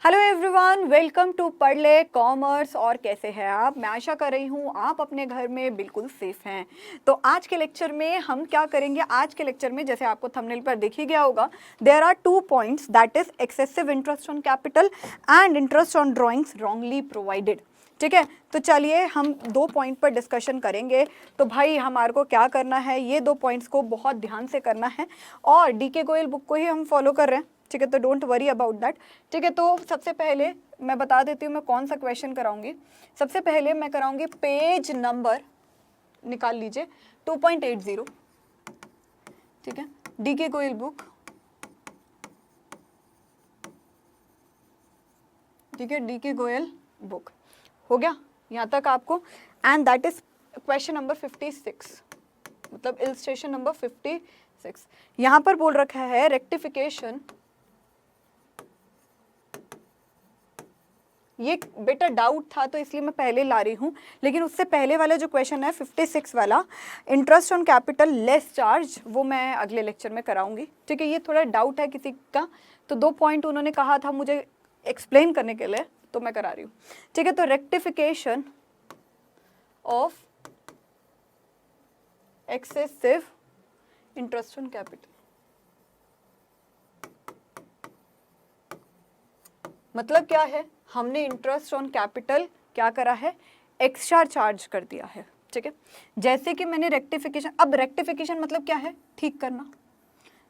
Hello everyone, welcome to पढ़ ले commerce. और कैसे हैं आप? मैं आशा कर रही हूँ आप अपने घर में बिल्कुल सेफ हैं। तो आज के लेक्चर में हम क्या करेंगे? आज के लेक्चर में जैसे आपको थंबनेल पर दिख ही गया होगा, there are 2 points, that is excessive interest on capital and interest on drawings wrongly provided. ठीक है, तो चलिए हम 2 पॉइंट पर डिस्कशन करेंगे। तो भाई हमारे को क्या करना है, ये 2 पॉइंट्स को बहुत ध्यान से करना है और डीके गोयल बुक को ही हम फॉलो कर रहे हैं। ठीक है, तो डोंट वरी अबाउट दैट। ठीक है, तो सबसे पहले मैं बता देती हूँ मैं कौन सा क्वेश्चन कराऊंगी। सबसे पहले मैं कराऊंगी पेज नंबर, निकाल लीजिए 2.80। ठीक है, डीके गोयल बुक। ठीक है, डीके गोयल बुक हो गया यहाँ तक आपको। And that is question number 56, मतलब इलस्ट्रेशन नंबर 56। यहाँ पर बोल रखा है रेक्टिफिकेशन। ये बेटा डाउट था तो इसलिए मैं पहले ला रही हूँ, लेकिन उससे पहले वाला जो क्वेश्चन है 56 वाला, interest on capital less charge, वो मैं अगले लेक्चर में कराऊंगी। ठीक है, ये थोड़ा डाउट है किसी का, तो 2 पॉइंट उन्होंने कहा था मुझे एक्सप्लेन करने के लिए, तो मैं करा रही हूँ। ठीक है, तो rectification of excessive interest on capital, मतलब क्या है? हमने इंटरेस्ट ऑन कैपिटल क्या करा है? एक्स्ट्रा चार्ज कर दिया है। ठीक है, जैसे कि मैंने रेक्टिफिकेशन, अब रेक्टिफिकेशन मतलब क्या है? ठीक करना।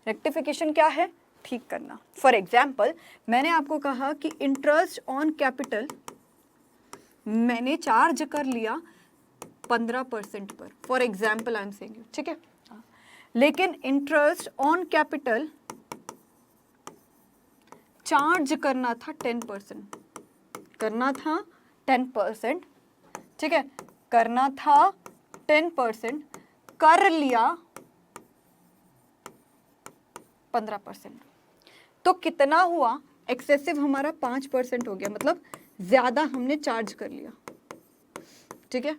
रेक्टिफिकेशन क्या है? ठीक करना। फॉर एग्जाम्पल मैंने आपको कहा कि इंटरेस्ट ऑन कैपिटल मैंने चार्ज कर लिया 15% पर, for example I am saying. ठीक है, लेकिन इंटरेस्ट ऑन कैपिटल चार्ज करना था 10%, करना था 10%। ठीक है, करना था 10%, कर लिया 15%, तो कितना हुआ? एक्सेसिव हमारा 5% हो गया, मतलब ज्यादा हमने चार्ज कर लिया। ठीक है,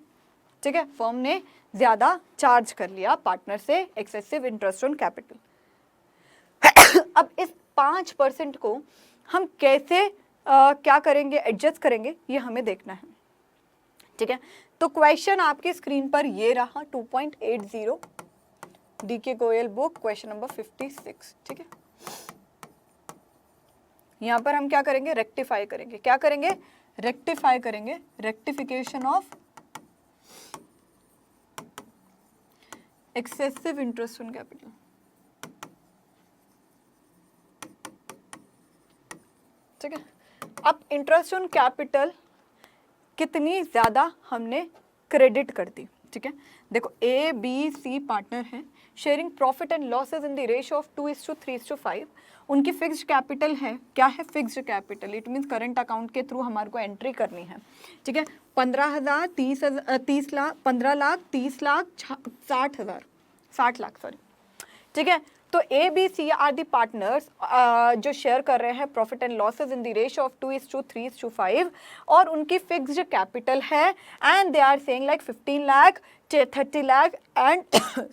ठीक है, फर्म ने ज्यादा चार्ज कर लिया पार्टनर से एक्सेसिव इंटरेस्ट ऑन कैपिटल। अब इस 5% को हम कैसे क्या करेंगे, एडजस्ट करेंगे, ये हमें देखना है। ठीक है, तो क्वेश्चन आपकी स्क्रीन पर ये रहा 2.80 DK Goyal book, question number 56। ठीक है, यहां पर हम क्या करेंगे? रेक्टिफाई करेंगे। क्या करेंगे? रेक्टिफाई करेंगे। Rectification of excessive interest on capital. ठीक है, अब इंटरेस्ट ऑन कैपिटल कितनी ज्यादा हमने क्रेडिट कर दी। ठीक है, देखो ए बी सी पार्टनर हैं, sharing profit and losses in the ratio of 2:3:5। उनकी फिक्स्ड कैपिटल है, क्या है? Fixed capital, it means current account के थ्रू हमारे को एंट्री करनी है। ठीक है, 15,000, 30 लाख, 15 लाख, 30 लाख, 60 लाख, सॉरी। ठीक है, तो A B C are the partners जो शेयर कर रहे हैं profit and losses in the ratio of 2:3:5, और उनकी फिक्स्ड कैपिटल है and they are saying like 15 lakh, 30 lakh and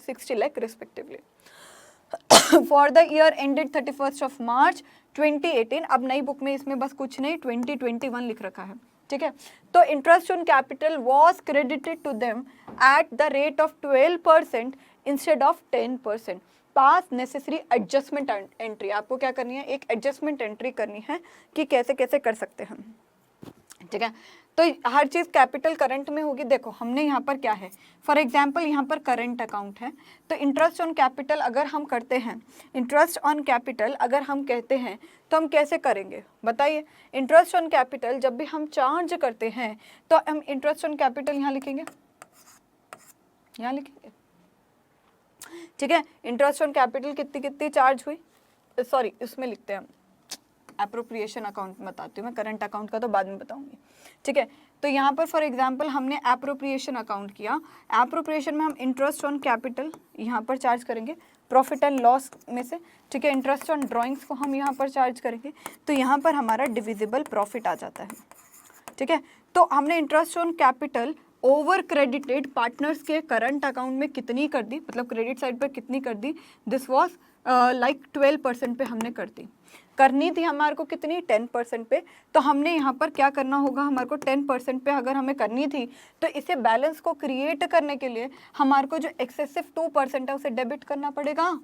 60 lakh respectively for the year ended 31st of March 2018। अब नई बुक में इसमें बस कुछ नहीं, 2021 लिख रखा है। ठीक है, तो interest on capital was credited to them at the rate of 12% instead of 10%। Pass necessary adjustment entry, आपको क्या करनी है? एक एडजस्टमेंट एंट्री करनी है कि कैसे कैसे कर सकते हैं। ठीक है, तो हर चीज कैपिटल करंट में होगी। देखो हमने यहाँ पर क्या है, फॉर एग्जाम्पल यहाँ पर करंट अकाउंट है, तो इंटरेस्ट ऑन कैपिटल अगर हम करते हैं, इंटरेस्ट ऑन कैपिटल अगर हम कहते हैं तो हम कैसे करेंगे बताइए? इंटरेस्ट ऑन कैपिटल जब भी हम चार्ज करते हैं तो हम इंटरेस्ट ऑन कैपिटल यहाँ लिखेंगे, यहाँ लिखेंगे। ठीक है, इंटरेस्ट ऑन कैपिटल कितनी कितनी चार्ज हुई, सॉरी इसमें लिखते हैं हम, एप्रोप्रिएशन अकाउंट बताती हूँ मैं, करंट अकाउंट का तो बाद में बताऊंगी। ठीक है, तो यहाँ पर फॉर एग्जांपल हमने एप्रोप्रिएशन अकाउंट किया, एप्रोप्रिएशन में हम इंटरेस्ट ऑन कैपिटल यहाँ पर चार्ज करेंगे प्रॉफिट एंड लॉस में से। ठीक है, इंटरेस्ट ऑन ड्राइंग्स को हम यहाँ पर चार्ज करेंगे, तो यहाँ पर हमारा डिविजिबल प्रॉफिट आ जाता है। ठीक है, तो हमने interest on capital over credited partners के करंट अकाउंट में कितनी कर दी, मतलब क्रेडिट साइड पर कितनी कर दी? दिस वाज लाइक 12% पे हमने कर दी, करनी थी हमारे को कितनी 10% पे, तो हमने यहाँ पर क्या करना होगा, हमारे को 10% पे अगर हमें करनी थी तो इसे बैलेंस को क्रिएट करने के लिए हमारे को जो एक्सेसिव 2% है उसे डेबिट करना पड़ेगा,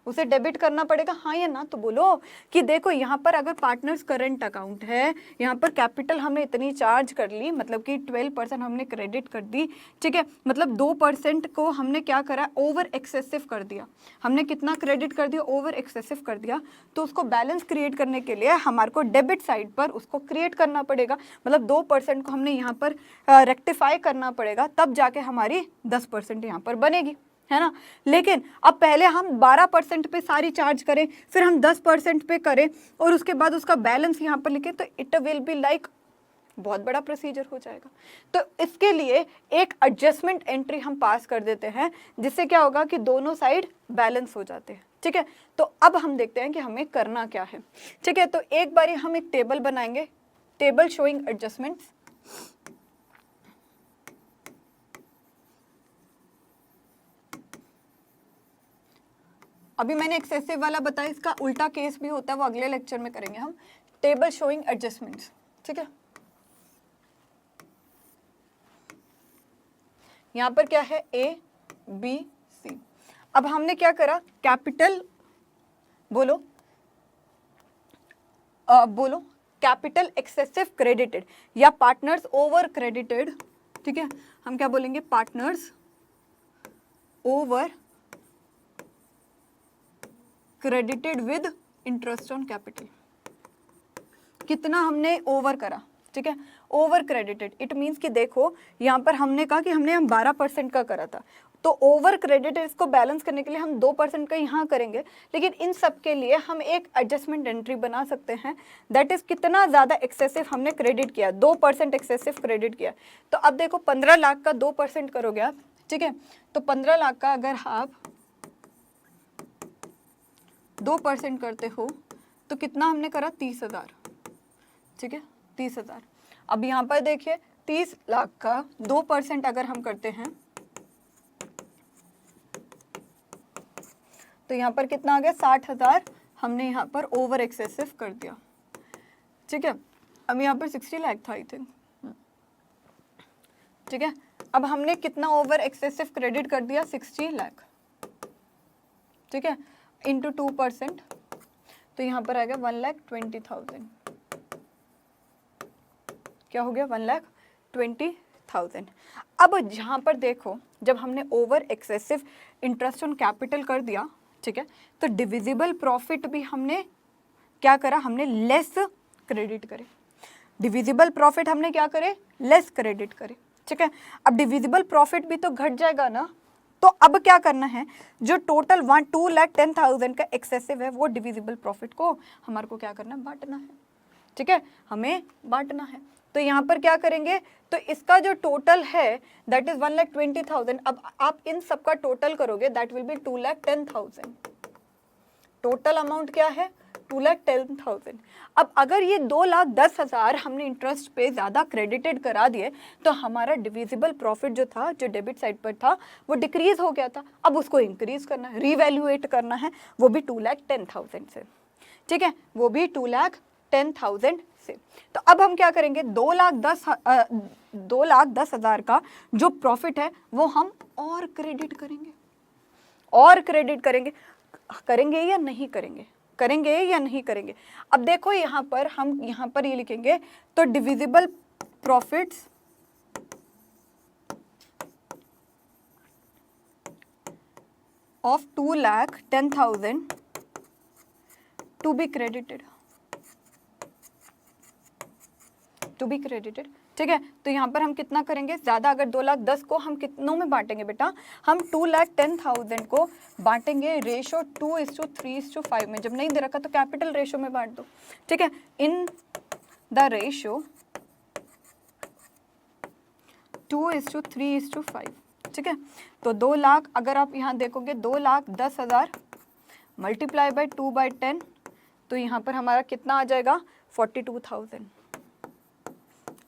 उसे डेबिट करना पड़ेगा, हाँ या ना। तो बोलो कि देखो यहाँ पर अगर पार्टनर्स करंट अकाउंट है, यहाँ पर कैपिटल हमने इतनी चार्ज कर ली, मतलब कि 12% हमने क्रेडिट कर दी, ठीक है, मतलब 2% को हमने क्या करा, ओवर एक्सेसिव कर दिया, हमने कितना क्रेडिट कर दिया, ओवर एक्सेसिव कर दिया, तो उसको बैलेंस क्रिएट करने के लिए हमारे को डेबिट साइड पर उसको क्रिएट करना पड़ेगा, मतलब 2% को हमने यहाँ पर रेक्टिफाई करना पड़ेगा, तब जाके हमारी 10% यहाँ पर बनेगी, है ना। लेकिन अब पहले हम 12% पे सारी चार्ज करें, फिर हम 10% पे करें और उसके बाद उसका बैलेंस यहाँ पर लिखे, तो इट विल बी लाइक बहुत बड़ा प्रोसीजर हो जाएगा। तो इसके लिए एक एडजस्टमेंट एंट्री हम पास कर देते हैं, जिससे क्या होगा कि दोनों साइड बैलेंस हो जाते हैं, ठीक है। तो अब हम देखते हैं कि हमें करना क्या है, ठीक है। तो एक बारी हम एक टेबल बनाएंगे, टेबल शोइंग एडजस्टमेंट्स। अभी मैंने एक्सेसिव वाला बताया, इसका उल्टा केस भी होता है, वो अगले लेक्चर में करेंगे हम, टेबल शोइंग एडजस्टमेंट्स, ठीक है। यहां पर क्या है, ए बी सी। अब हमने क्या करा, कैपिटल बोलो, बोलो कैपिटल एक्सेसिव क्रेडिटेड या पार्टनर्स ओवर क्रेडिटेड, ठीक है, हम क्या बोलेंगे, partners over credited with interest on capital. कितना हमने ओवर करा, ठीक है, ओवर क्रेडिटेड, इट मीन्स कि देखो यहाँ पर हमने कहा कि हम 12% का करा था, तो ओवर क्रेडिटेड इसको बैलेंस करने के लिए हम 2% का यहाँ करेंगे, लेकिन इन सब के लिए हम एक एडजस्टमेंट एंट्री बना सकते हैं, दैट इज कितना ज़्यादा एक्सेसिव हमने क्रेडिट किया, 2% एक्सेसिव क्रेडिट किया। तो अब देखो 15 लाख का 2% करोगे आप, ठीक है, तो 15 लाख का अगर आप 2% करते हो तो कितना हमने करा, 30,000, ठीक है, 30,000। अब यहाँ पर देखिए 30 लाख का 2% अगर हम करते हैं तो यहाँ पर कितना आ गया, 60,000 हमने यहाँ पर ओवर एक्सेसिव कर दिया, ठीक है। अब यहाँ पर 60 लाख था आई थिंक, ठीक है। अब हमने कितना ओवर एक्सेसिव क्रेडिट कर दिया, 60 लाख, ठीक है, इंटू 2%, तो यहाँ पर आएगा 1,20,000, क्या हो गया, 1,20,000। अब जहाँ पर देखो जब हमने over excessive interest on capital कर दिया, ठीक है, तो डिविजिबल प्रॉफिट भी हमने क्या करा, हमने लेस क्रेडिट करे, डिविजिबल प्रॉफिट हमने क्या करे, लेस क्रेडिट करे, ठीक है। अब डिविजिबल प्रॉफिट भी तो घट जाएगा ना, तो अब क्या करना है, जो टोटल 2,10,000 का एक्सेसिव है वो डिविजिबल प्रॉफिट को हमारे को क्या करना है, बांटना है, ठीक है, हमें बांटना है। तो यहाँ पर क्या करेंगे, तो इसका जो टोटल है दैट इज 1,20,000। अब आप इन सब का टोटल करोगे that will be 2,10,000। Total amount क्या है, 2,10,000। अब अगर ये 2,10,000 हमने इंटरेस्ट पे ज़्यादा क्रेडिटेड करा दिए तो हमारा डिविजिबल प्रॉफिट जो था, जो डेबिट साइड पर था, वो डिक्रीज हो गया था, अब उसको इंक्रीज करना है, रीवैल्यूएट करना है, वो भी 2,10,000 से, ठीक है, वो भी 2,10,000 से। तो अब हम क्या करेंगे, 2,10,000 का जो प्रॉफिट है वो हम और क्रेडिट करेंगे, और क्रेडिट करेंगे, करेंगे या नहीं करेंगे, करेंगे या नहीं करेंगे। अब देखो यहाँ पर हम यहाँ पर ये लिखेंगे, तो divisible profits of 2,10,000 to be credited, to be credited, ठीक है। तो यहाँ पर हम कितना करेंगे, ज़्यादा, अगर 2,10,000 को हम कितनों में बांटेंगे बेटा, हम 2,10,000 को बांटेंगे रेशो 2:3:5 में। जब नहीं दे रखा तो कैपिटल रेशो में बांट दो, ठीक है, इन द रेशो 2:3:5, ठीक है। तो 2 लाख अगर आप यहाँ देखोगे 2,10,000 मल्टीप्लाई बाय 2/10, तो यहाँ पर हमारा कितना आ जाएगा, 42,000,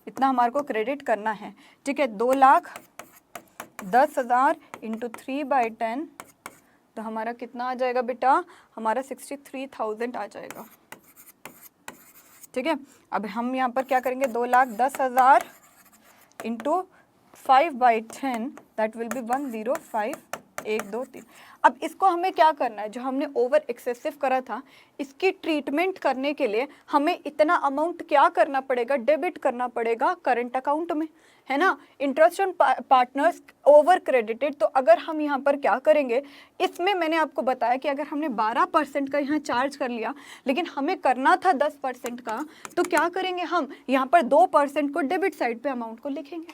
इतना हमारे को क्रेडिट करना है, ठीक है। 2,10,000 इंटू 3/10 तो हमारा कितना आ जाएगा बेटा, हमारा 63,000 आ जाएगा। ठीक है, अब हम यहाँ पर क्या करेंगे, 2,10,000 इंटू 5/10 दैट विल बी 105 1 2 3। अब इसको हमें क्या करना है, जो हमने ओवर एक्सेसिव करा था इसकी ट्रीटमेंट करने के लिए हमें इतना अमाउंट क्या करना पड़ेगा, डेबिट करना पड़ेगा करंट अकाउंट में, है ना। Interest on partners over credited, तो अगर हम यहाँ पर क्या करेंगे, इसमें मैंने आपको बताया कि अगर हमने 12% का यहाँ चार्ज कर लिया लेकिन हमें करना था 10% का, तो क्या करेंगे हम यहाँ पर 2% को डेबिट साइड पे अमाउंट को लिखेंगे,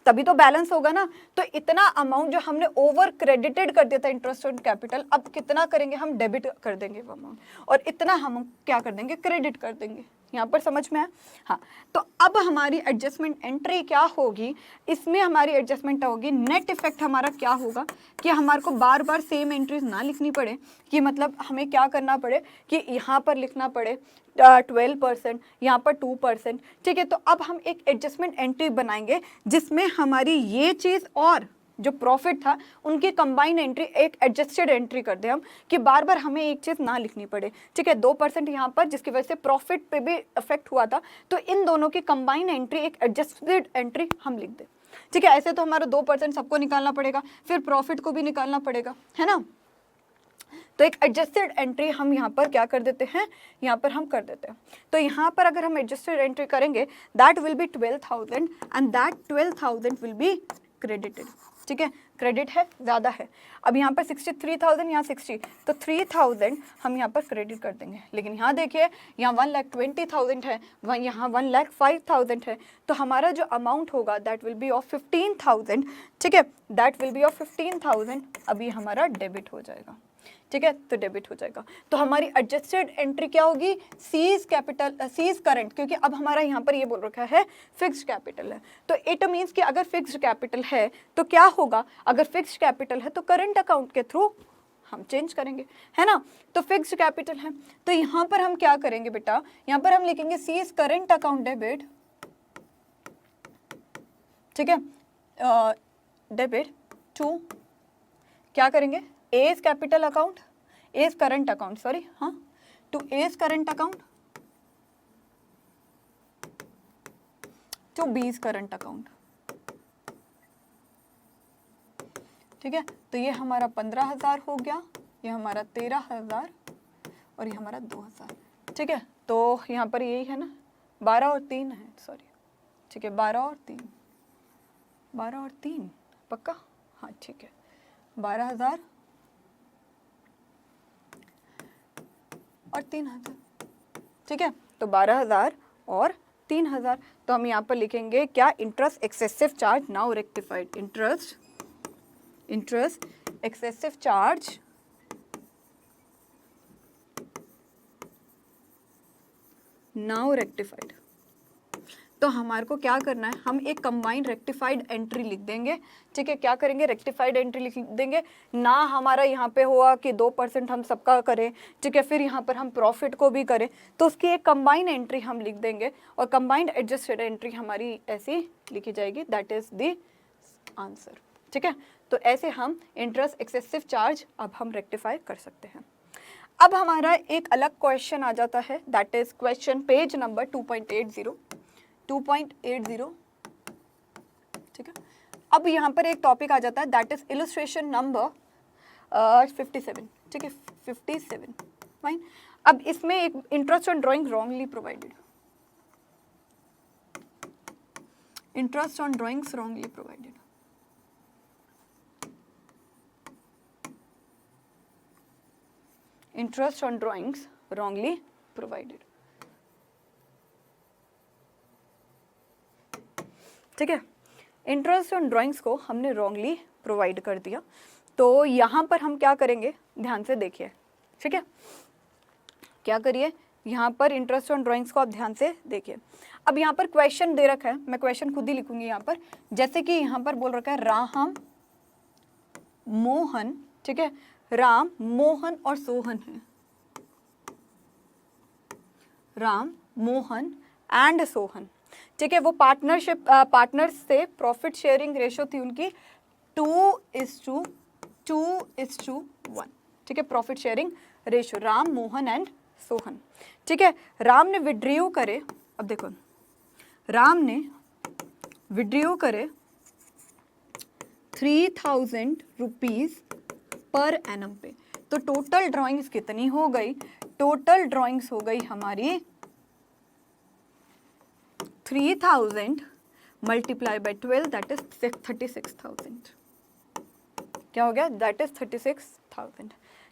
तभी तो बैलेंस होगा ना। तो इतना अमाउंट जो हमने ओवर क्रेडिटेड कर दिया था इंटरेस्ट ऑन कैपिटल, अब कितना करेंगे हम, डेबिट कर देंगे वो अमाउंट, और इतना हम क्या कर देंगे, क्रेडिट कर देंगे। यहाँ पर समझ में है, हाँ। तो अब हमारी एडजस्टमेंट एंट्री क्या होगी, इसमें हमारी एडजस्टमेंट होगी, नेट इफेक्ट हमारा क्या होगा कि हमारे को बार बार सेम एंट्रीज ना लिखनी पड़े, कि मतलब हमें क्या करना पड़े कि यहाँ पर लिखना पड़े 12%, यहाँ पर 2%। ठीक है, तो अब हम एक एडजस्टमेंट एंट्री बनाएंगे जिसमें हमारी ये चीज़ और जो प्रॉफिट था उनकी कंबाइन एंट्री एक एडजस्टेड एंट्री कर दे हम, कि बार बार हमें एक चीज़ ना लिखनी पड़े। ठीक है, 2% यहाँ पर जिसकी वजह से प्रॉफिट पे भी इफेक्ट हुआ था, तो इन दोनों की कंबाइन एंट्री एक एडजस्टेड एंट्री हम लिख दें। ठीक है, ऐसे तो हमारा 2% सबको निकालना पड़ेगा, फिर प्रॉफिट को भी निकालना पड़ेगा, है ना। तो एक एडजस्टेड एंट्री हम यहाँ पर क्या कर देते हैं, यहाँ पर हम कर देते हैं। तो यहाँ पर अगर हम एडजस्टेड एंट्री करेंगे that will be 12,000 and that 12,000 will be credited. ठीक है, क्रेडिट है, ज़्यादा है। अब यहाँ पर 63,000, यहाँ 60, तो 3,000 हम यहाँ पर क्रेडिट कर देंगे। लेकिन यहाँ देखिए, यहाँ 1,20,000 है, यहाँ 1,05,000 है, तो हमारा जो अमाउंट होगा दैट विल बी ऑफ 15,000। ठीक है, दैट विल बी ऑफ 15,000, अभी हमारा डेबिट हो जाएगा। ठीक है, तो डेबिट हो जाएगा। तो हमारी एडजस्टेड एंट्री क्या होगी, सीज कैपिटल, सीज करंट, क्योंकि अब हमारा यहाँ पर ये बोल रखा है फिक्स्ड कैपिटल है, तो इट मीन्स कि अगर फिक्स्ड कैपिटल है तो क्या होगा, अगर फिक्स्ड कैपिटल है तो करंट अकाउंट के थ्रू हम चेंज करेंगे, है ना। तो फिक्स्ड कैपिटल है, तो यहाँ पर हम क्या करेंगे बेटा, यहाँ पर हम लिखेंगे सीज करंट अकाउंट डेबिट। ठीक है, डेबिट टू क्या करेंगे, A's capital account, A's current account, sorry, हाँ, to A's current account to B's current account. ठीक है, तो ये हमारा 15,000 हो गया, ये हमारा 13,000 और ये हमारा 2,000। ठीक है, तो यहाँ पर यही है ना, 12 और 3 है, सॉरी। ठीक है, 12 और 3 पक्का, हाँ ठीक है, 12,000 और 3,000। ठीक है, तो 12,000 और 3,000, तो हम यहाँ पर लिखेंगे क्या, interest excessive charge now rectified, interest excessive charge now rectified. तो हमारे को क्या करना है, हम एक कंबाइंड रेक्टिफाइड एंट्री लिख देंगे। ठीक है, क्या करेंगे, रेक्टिफाइड एंट्री लिख देंगे ना, हमारा यहाँ पे हुआ कि 2% हम सबका करें। ठीक है, फिर यहाँ पर हम प्रॉफिट को भी करें, तो उसकी एक कंबाइंड एंट्री हम लिख देंगे, और कंबाइंड एडजस्टेड एंट्री हमारी ऐसी लिखी जाएगी, दैट इज द आंसर। ठीक है, तो ऐसे हम इंटरेस्ट एक्सेसिव चार्ज अब हम रेक्टिफाई कर सकते हैं। अब हमारा एक अलग क्वेश्चन आ जाता है, that is question page number 2.80। ठीक है, अब यहाँ पर एक टॉपिक आ जाता है, दैट इज इलस्ट्रेशन नंबर 57। ठीक है, 57 फाइन। अब इसमें एक interest on drawing wrongly provided, interest on drawings wrongly provided. Interest on drawings wrongly provided. ठीक है, इंटरेस्ट ऑन ड्राइंग्स को हमने रॉन्गली प्रोवाइड कर दिया, तो यहाँ पर हम क्या करेंगे, ध्यान से देखिए। ठीक है, क्या करिए, यहाँ पर इंटरेस्ट ऑन ड्राइंग्स को आप ध्यान से देखिए। अब यहाँ पर क्वेश्चन दे रखा है, मैं क्वेश्चन खुद ही लिखूंगी यहाँ पर, जैसे कि यहाँ पर बोल रखा है राम मोहन। ठीक है, राम मोहन और सोहन है, राम मोहन एंड सोहन। ठीक है, वो पार्टनर्स से प्रॉफिट शेयरिंग रेशो थी उनकी 2:1। 2:1, ठीक है, profit sharing ratio, Ram, Mohan and Sohan, ठीक है। राम ने विड्रीव करे, अब देखो राम ने विड्रीव करे 3000 रुपीज पर एनम पे, तो टोटल ड्राइंग्स कितनी हो गई, टोटल ड्राइंग्स हो गई हमारी 3000 मल्टीप्लाई बाय 12 दैट इज 36,000, क्या हो गया, दैट इज 36,000,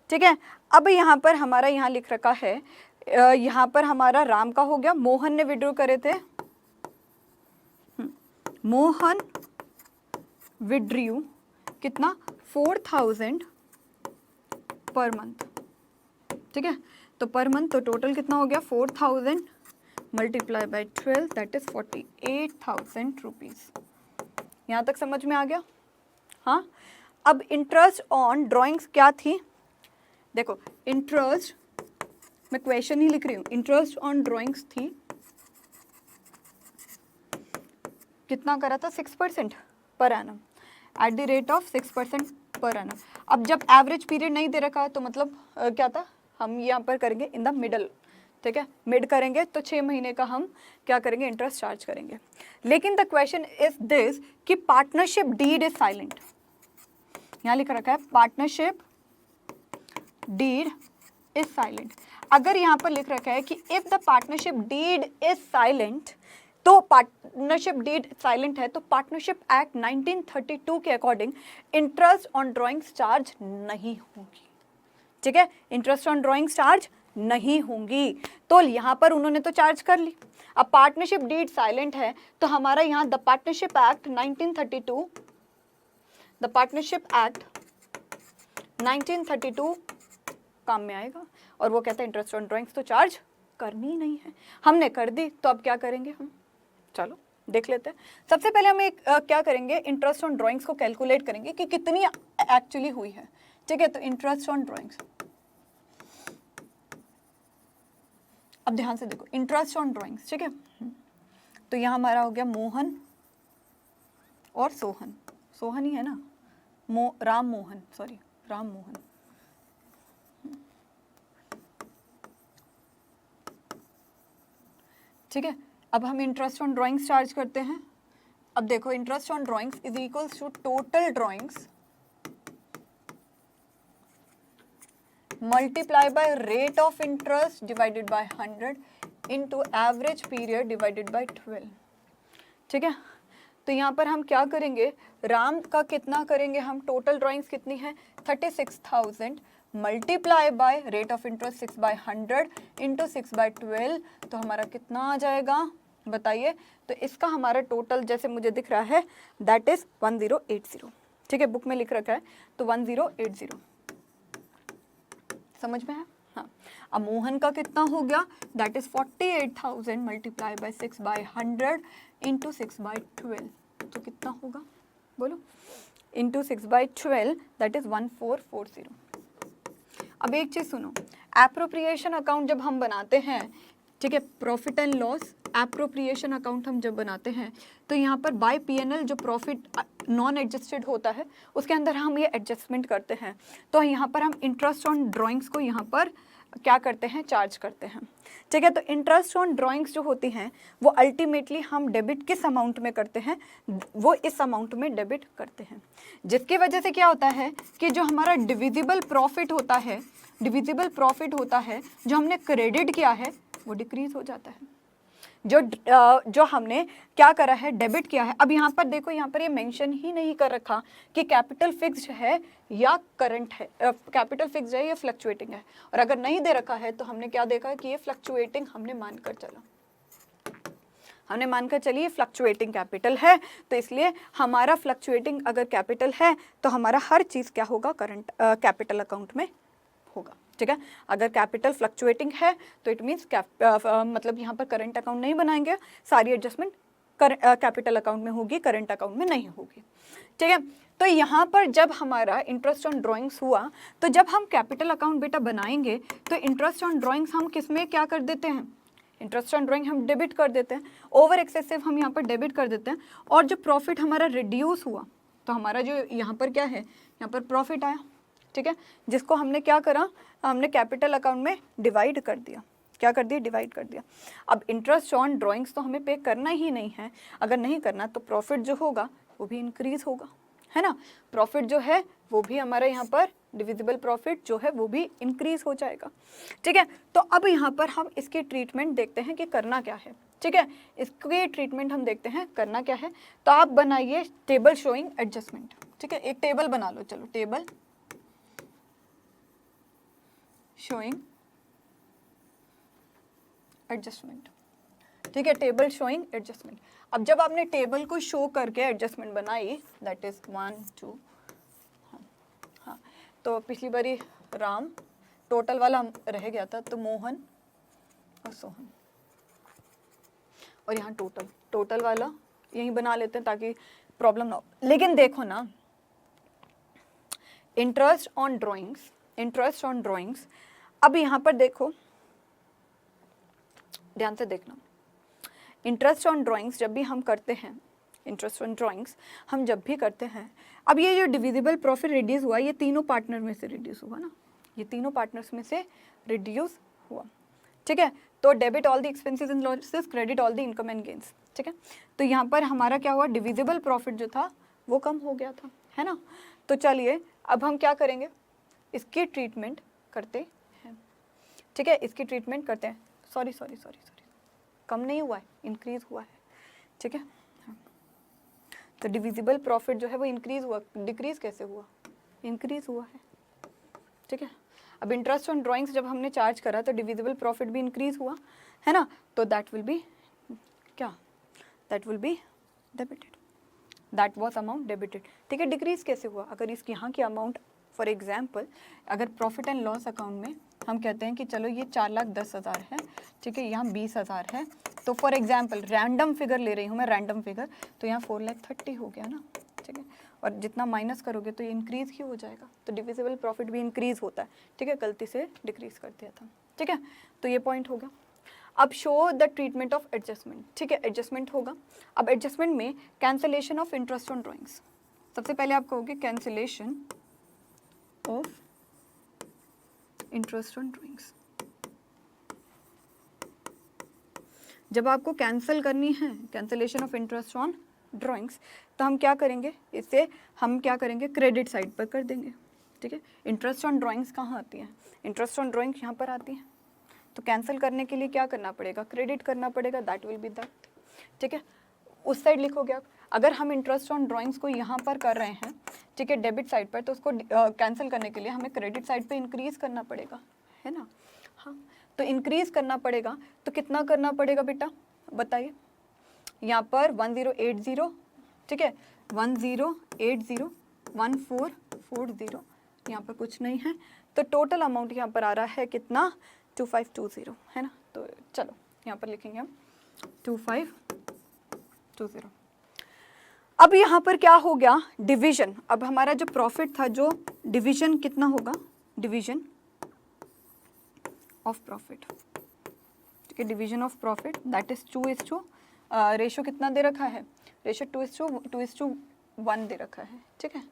ठीक है। अब यहाँ पर हमारा यहाँ लिख रखा है, यहाँ पर हमारा राम का हो गया, मोहन ने विड्रॉ करे थे, मोहन विड्रीव कितना 4000 पर मंथ, ठीक है, तो पर मंथ तो टोटल कितना हो गया 4000 multiply by 12 that is 48,000 rupees. यहाँ तक समझ में आ गया? हाँ, अब इंटरेस्ट ऑन ड्राइंग्स क्या थी, देखो इंटरेस्ट, मैं क्वेश्चन ही लिख रही हूँ, इंटरेस्ट ऑन ड्राइंग्स थी कितना करा था 6% per annum, eight the rate of 6% per annum. अब जब एवरेज पीरियड नहीं दे रखा है तो मतलब क्या था, हम यहाँ पर करेंगे इन द मिडल, ठीक है, मिड करेंगे तो 6 महीने का हम क्या करेंगे, इंटरेस्ट चार्ज करेंगे। लेकिन द क्वेश्चन इज दिस कि पार्टनरशिप डीड इज साइलेंट, यहाँ लिख रखा है पार्टनरशिप डीड इज साइलेंट। अगर यहाँ पर लिख रखा है कि if the partnership deed is silent, तो पार्टनरशिप डीड साइलेंट है तो पार्टनरशिप एक्ट 1932 के according interest on drawings charge नहीं होगी, ठीक है, इंटरेस्ट ऑन ड्राइंग्स चार्ज नहीं होंगी। तो यहाँ पर उन्होंने तो चार्ज कर ली, अब पार्टनरशिप डीड साइलेंट है तो हमारा यहाँ the partnership act 1932, the partnership act 1932 काम में आएगा, और वो कहता है इंटरेस्ट ऑन ड्राइंग्स तो चार्ज करनी नहीं है। हमने कर दी तो अब क्या करेंगे हम, चलो देख लेते हैं। सबसे पहले हम एक क्या करेंगे, इंटरेस्ट ऑन ड्राइंग्स को कैलकुलेट करेंगे कि कितनी एक्चुअली हुई है, ठीक है। तो इंटरेस्ट ऑन ड्राइंग्स, अब ध्यान से देखो इंटरेस्ट ऑन ड्राइंग्स, ठीक है, तो यहाँ हमारा हो गया मोहन और सोहन, सोहन ही है ना, राम मोहन, सॉरी राम मोहन, ठीक है। अब हम इंटरेस्ट ऑन ड्राइंग्स चार्ज करते हैं। अब देखो interest on drawings is equals to total drawings multiply by rate of interest divided by 100 into average period divided by 12, ठीक है। तो यहाँ पर हम क्या करेंगे, राम का कितना करेंगे हम, टोटल ड्राइंग्स कितनी है 36,000 multiply by rate of interest 6/100 into 6/12, तो हमारा कितना आ जाएगा बताइए। तो इसका हमारा टोटल जैसे मुझे दिख रहा है दैट इज 1080, ठीक है, बुक में लिख रखा है तो 1080, समझ में है? हाँ, अब मोहन का कितना हो गया, that is 48,000 multiply by 6/100 into 6/12, तो कितना होगा बोलो, इंटू 6/12 दैट इज 1440। अब एक चीज सुनो, एप्रोप्रिएशन अकाउंट जब हम बनाते हैं, ठीक है, profit and loss appropriation account हम जब बनाते हैं तो यहाँ पर बाय पीएनएल जो प्रॉफिट नॉन एडजस्टेड होता है उसके अंदर हम ये एडजस्टमेंट करते हैं। तो यहाँ पर हम इंटरेस्ट ऑन ड्राइंग्स को यहाँ पर क्या करते हैं, चार्ज करते हैं, ठीक है। तो इंटरेस्ट ऑन ड्राइंग्स जो होती हैं वो अल्टीमेटली हम डेबिट किस अमाउंट में करते हैं, वो इस अमाउंट में डेबिट करते हैं, जिसकी वजह से क्या होता है कि जो हमारा डिविजिबल प्रॉफिट होता है, डिविजिबल प्रॉफिट होता है जो हमने क्रेडिट किया है वो डिक्रीज हो जाता है, जो हमने क्या करा है, डेबिट किया है। अब यहाँ पर देखो, यहाँ पर ये मेंशन ही नहीं कर रखा कि कैपिटल फिक्स्ड है या करंट है, कैपिटल फिक्स्ड है या फ्लक्चुएटिंग है, और अगर नहीं दे रखा है तो हमने क्या देखा कि ये फ्लक्चुएटिंग हमने मानकर चला, हमने मानकर चलिए फ्लक्चुएटिंग कैपिटल है, तो इसलिए हमारा फ्लक्चुएटिंग अगर कैपिटल है तो हमारा हर चीज़ क्या होगा, करंट कैपिटल अकाउंट में होगा, ठीक है। अगर कैपिटल फ्लक्चुएटिंग है तो इट मीन्स मतलब यहाँ पर करंट अकाउंट नहीं बनाएंगे, सारी एडजस्टमेंट कैपिटल अकाउंट में होगी, करंट अकाउंट में नहीं होगी, ठीक है। तो यहाँ पर जब हमारा इंटरेस्ट ऑन ड्राइंग्स हुआ तो जब हम कैपिटल अकाउंट बेटा बनाएंगे तो इंटरेस्ट ऑन ड्राइंग्स हम किस में क्या कर देते हैं, इंटरेस्ट ऑन ड्राइंग हम डेबिट कर देते हैं, ओवर एक्सेसिव हम यहाँ पर डेबिट कर देते हैं, और जो प्रॉफिट हमारा रिड्यूस हुआ, तो हमारा जो यहाँ पर क्या है, यहाँ पर प्रॉफिट आया, ठीक है, जिसको हमने क्या करा, हमने कैपिटल अकाउंट में डिवाइड कर दिया। क्या कर दिया, डिवाइड कर दिया। अब इंटरेस्ट ऑन ड्राइंग्स तो हमें पे करना ही नहीं है, अगर नहीं करना तो प्रॉफिट जो होगा वो भी इंक्रीज होगा, है ना, प्रॉफिट जो है वो भी हमारा यहाँ पर डिविजिबल प्रॉफिट जो है वो भी इंक्रीज हो जाएगा, ठीक है। तो अब यहाँ पर हम इसकी ट्रीटमेंट देखते हैं कि करना क्या है, ठीक है, इसकी ट्रीटमेंट हम देखते हैं करना क्या है। तो आप बनाइए टेबल शोइंग एडजस्टमेंट, ठीक है, एक टेबल बना लो, चलो टेबल शोइंग एडजस्टमेंट, ठीक है, टेबल शोइंग एडजस्टमेंट। अब जब आपने टेबल को शो करके एडजस्टमेंट बनाई, दैट इज 1 2, हाँ, तो पिछली बारी राम टोटल वाला रह गया था, तो मोहन और सोहन, और यहाँ टोटल वाला यही बना लेते हैं ताकि प्रॉब्लम ना हो। लेकिन देखो ना, इंटरेस्ट ऑन ड्राइंग्स, अब यहाँ पर देखो, ध्यान से देखना, इंटरेस्ट ऑन ड्राइंग्स जब भी हम करते हैं, इंटरेस्ट ऑन ड्राइंग्स हम जब भी करते हैं, अब ये जो डिविजिबल प्रॉफिट रिड्यूस हुआ, ये तीनों पार्टनर में से रिड्यूस हुआ ना, ये तीनों पार्टनर्स में से रिड्यूस हुआ, ठीक है। तो debit all the expenses and losses, credit all the income and gains, ठीक है। तो यहाँ पर हमारा क्या हुआ, डिविजिबल प्रॉफिट जो था वो कम हो गया था, है ना। तो चलिए अब हम क्या करेंगे, इसकी ट्रीटमेंट करते हैं, ठीक है, इसकी ट्रीटमेंट करते हैं। सॉरी, कम नहीं हुआ है, इंक्रीज हुआ है, ठीक है। तो डिविजिबल प्रॉफिट जो है वो इंक्रीज हुआ, डिक्रीज कैसे हुआ, इंक्रीज हुआ है, ठीक है। अब इंटरेस्ट ऑन ड्राइंग्स जब हमने चार्ज करा तो डिविजिबल प्रॉफिट भी इंक्रीज हुआ, है ना, तो दैट विल बी क्या, that will be debited, that was amount debited, ठीक है। डिक्रीज कैसे हुआ, अगर इस यहाँ की अमाउंट, फॉर एग्जाम्पल अगर प्रॉफिट एंड लॉस अकाउंट में हम कहते हैं कि चलो ये 4,10,000 है, ठीक है, यहाँ 20,000 है, तो फॉर एग्जाम्पल रैंडम फिगर ले रही हूँ मैं, रैंडम फिगर, तो यहाँ 4,30,000 हो गया ना, ठीक है, और जितना माइनस करोगे तो ये इंक्रीज ही हो जाएगा, तो डिविजिबल प्रॉफिट भी इंक्रीज होता है, ठीक है, गलती से डिक्रीज कर दिया था, ठीक है। तो ये पॉइंट हो गया। अब show the treatment of adjustment, ठीक है, एडजस्टमेंट होगा। अब एडजस्टमेंट में cancellation of interest on drawings, सबसे पहले आप कहोगे cancellation of interest on drawings. जब आपको कैंसिल करनी है, cancellation of interest on drawings, तो हम क्या करेंगे, इसे हम क्या करेंगे, क्रेडिट साइड पर कर देंगे, ठीक है। इंटरेस्ट ऑन ड्राइंग्स कहाँ आती है, इंटरेस्ट ऑन ड्राइंग्स यहाँ पर आती है, तो कैंसिल करने के लिए क्या करना पड़ेगा, क्रेडिट करना पड़ेगा, दैट विल बी दैट, ठीक है। उस साइड लिखोगे आप, अगर हम इंटरेस्ट ऑन ड्राइंग्स को यहाँ पर कर रहे हैं, ठीक है, डेबिट साइड पर, तो उसको कैंसिल करने के लिए हमें क्रेडिट साइड पे इंक्रीज करना पड़ेगा, है ना, हाँ। तो इंक्रीज करना पड़ेगा, तो कितना करना पड़ेगा बेटा, बताइए, यहाँ पर 1080, ठीक है, 1080 1440, यहाँ पर कुछ नहीं है, तो टोटल अमाउंट यहाँ पर आ रहा है कितना, 2520, है ना। तो चलो यहाँ पर लिखेंगे हम 2520। अब यहाँ पर क्या हो गया, डिवीजन, अब हमारा जो प्रॉफिट था, जो डिवीजन कितना होगा, डिवीजन ऑफ प्रॉफिट, ठीक है, division of profit that is 2:, ratio कितना दे रखा है, रेशो 2:1 दे रखा है, ठीक है।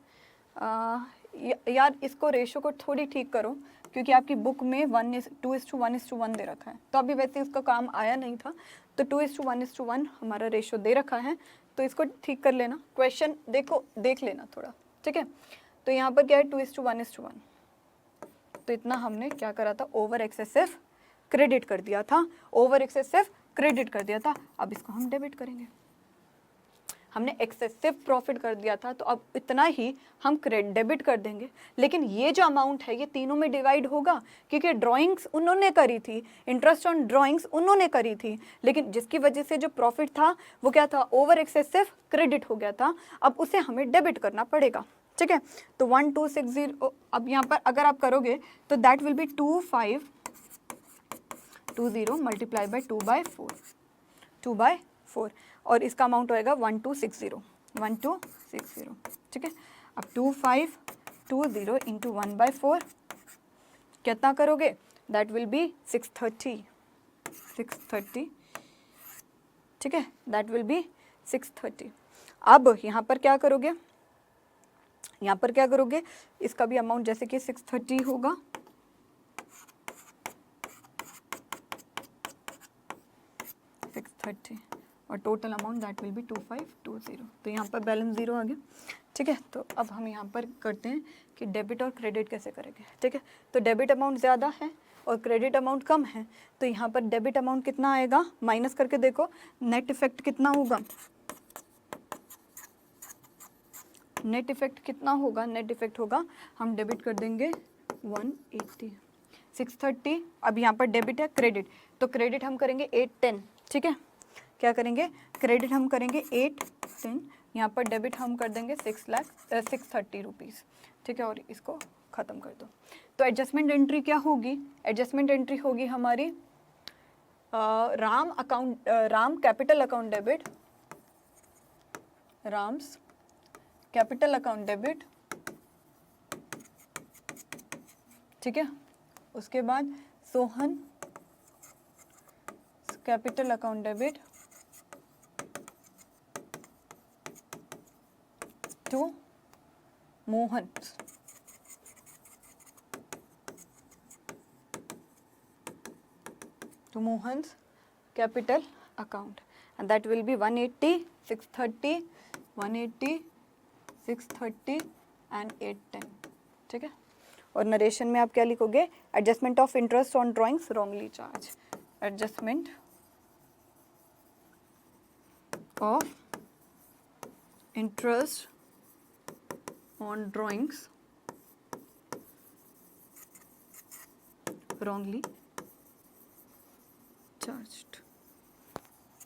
यार इसको रेशो को थोड़ी ठीक करो, क्योंकि आपकी बुक में 2:1 दे रखा है, तो अभी वैसे इसका काम आया नहीं था, तो 2:1 हमारा रेशो दे रखा है, तो इसको ठीक कर लेना, क्वेश्चन देखो देख लेना थोड़ा, ठीक है। तो यहाँ पर क्या है, 2:1, तो इतना हमने क्या करा था, ओवर एक्सेसिव क्रेडिट कर दिया था, ओवर एक्सेसिव क्रेडिट कर दिया था। अब इसको हम डेबिट करेंगे, हमने एक्सेसिव प्रॉफिट कर दिया था, तो अब इतना ही हम डेबिट कर देंगे। लेकिन ये जो अमाउंट है ये तीनों में डिवाइड होगा, क्योंकि ड्राइंग्स उन्होंने करी थी, इंटरेस्ट ऑन ड्राइंग्स उन्होंने करी थी, लेकिन जिसकी वजह से जो प्रॉफिट था वो क्या था, ओवर एक्सेसिव क्रेडिट हो गया था, अब उसे हमें डेबिट करना पड़ेगा, ठीक है। तो 1260, अब यहाँ पर अगर आप करोगे तो that will be 2520 multiply by 2/4, और इसका अमाउंट होएगा 1260, ठीक है। अब 2520 इंटू 1/4 कितना करोगे, दैट विल बी 630, ठीक है, दैट विल बी 630। अब यहाँ पर क्या करोगे, यहाँ पर क्या करोगे, इसका भी अमाउंट जैसे कि 630 होगा, 630 और total amount that will be 2520। तो यहाँ पर बैलेंस 0 आ गया। ठीक है, तो अब हम यहाँ पर करते हैं कि डेबिट और क्रेडिट कैसे करेंगे। ठीक है, तो डेबिट अमाउंट ज़्यादा है और क्रेडिट अमाउंट कम है, तो यहाँ पर डेबिट अमाउंट कितना आएगा, माइनस करके देखो नेट इफेक्ट कितना होगा, नेट इफेक्ट कितना होगा, नेट इफेक्ट होगा हम डेबिट कर देंगे 180, 630। अब यहाँ पर डेबिट है, क्रेडिट, तो क्रेडिट हम करेंगे 810। ठीक है, क्या करेंगे, क्रेडिट हम करेंगे 810, यहाँ पर डेबिट हम कर देंगे 630 रुपीज़। ठीक है, और इसको ख़त्म कर दो। तो एडजस्टमेंट एंट्री क्या होगी, एडजस्टमेंट एंट्री होगी हमारी Ram capital account debit, Ram's capital account debit. ठीक है, उसके बाद Sohan capital account debit to Mohan capital account, and that will be 180, 630, 180, 630 and 810। ठीक है, और नरेशन में आप क्या लिखोगे, adjustment of interest on drawings wrongly charge, adjustment of interest on drawings wrongly charged।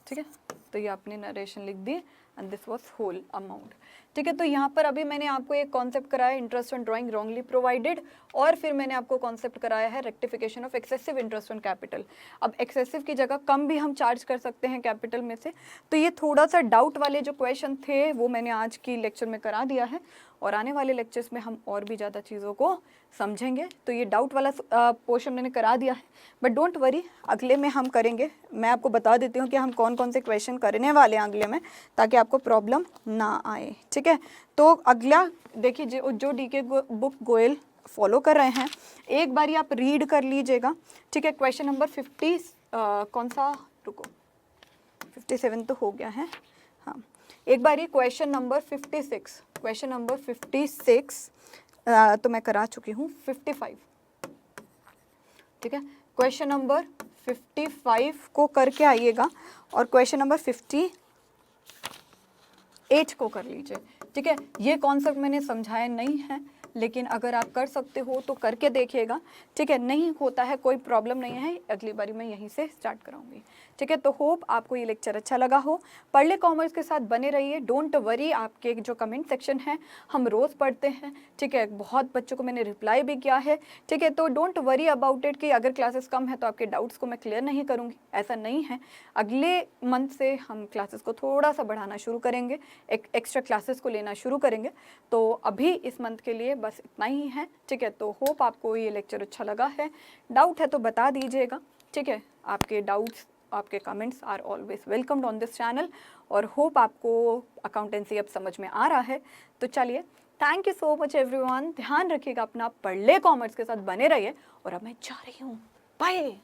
ठीक है, तो ये आपने नरेशन लिख दी and this was whole amount. ठीक है, तो यहाँ पर अभी मैंने आपको एक कॉन्सेप्ट कराया interest on drawing wrongly provided, और फिर मैंने आपको कॉन्सेप्ट कराया है rectification of excessive interest on capital. अब एक्सेसिव की जगह कम भी हम चार्ज कर सकते हैं कैपिटल में से, तो ये थोड़ा सा डाउट वाले जो क्वेश्चन थे वो मैंने आज की लेक्चर में करा दिया है, और आने वाले लेक्चर्स में हम और भी ज़्यादा चीज़ों को समझेंगे। तो ये डाउट वाला पोर्शन मैंने करा दिया है, बट डोंट वरी, अगले में हम करेंगे। मैं आपको बता देती हूँ कि हम कौन कौन से क्वेश्चन करने वाले हैं अगले में, ताकि आपको प्रॉब्लम ना आए। ठीक है, तो अगला देखिए, जो डीके बुक गोयल फॉलो कर रहे हैं, एक बारी आप रीड कर लीजिएगा। ठीक है, क्वेश्चन नंबर 50 कौन सा, रुको 57 तो हो गया है, हाँ, एक बारी क्वेश्चन नंबर 56, क्वेश्चन नंबर 56 तो मैं करा चुकी हूँ 55। ठीक है, क्वेश्चन नंबर 55 को करके आइएगा और क्वेश्चन नंबर 58 को कर लीजिए। ठीक है, ये कॉन्सेप्ट मैंने समझाया नहीं है, लेकिन अगर आप कर सकते हो तो करके देखिएगा। ठीक है, नहीं होता है कोई प्रॉब्लम नहीं है, अगली बारी मैं यहीं से स्टार्ट कराऊंगी। ठीक है, तो होप आपको ये लेक्चर अच्छा लगा हो। पढ़ ले कॉमर्स के साथ बने रहिए, डोंट वरी, आपके जो कमेंट सेक्शन है हम रोज़ पढ़ते हैं। ठीक है, बहुत बच्चों को मैंने रिप्लाई भी किया है। ठीक है, तो डोंट वरी अबाउट इट कि अगर क्लासेस कम है तो आपके डाउट्स को मैं क्लियर नहीं करूँगी, ऐसा नहीं है। अगले मंथ से हम क्लासेस को थोड़ा सा बढ़ाना शुरू करेंगे, एक्स्ट्रा क्लासेस को लेना शुरू करेंगे। तो अभी इस मंथ के लिए बस इतना ही है। ठीक है, तो होप आपको ये लेक्चर अच्छा लगा है। डाउट है तो बता दीजिएगा। ठीक है, आपके डाउट्स, आपके comments are always welcomed on this channel, और होप आपको अकाउंटेंसी अब समझ में आ रहा है। तो चलिए, thank you so much everyone, ध्यान रखिएगा अपना, पढ़ ले कॉमर्स के साथ बने रहिए, और अब मैं जा रही हूँ, बाय।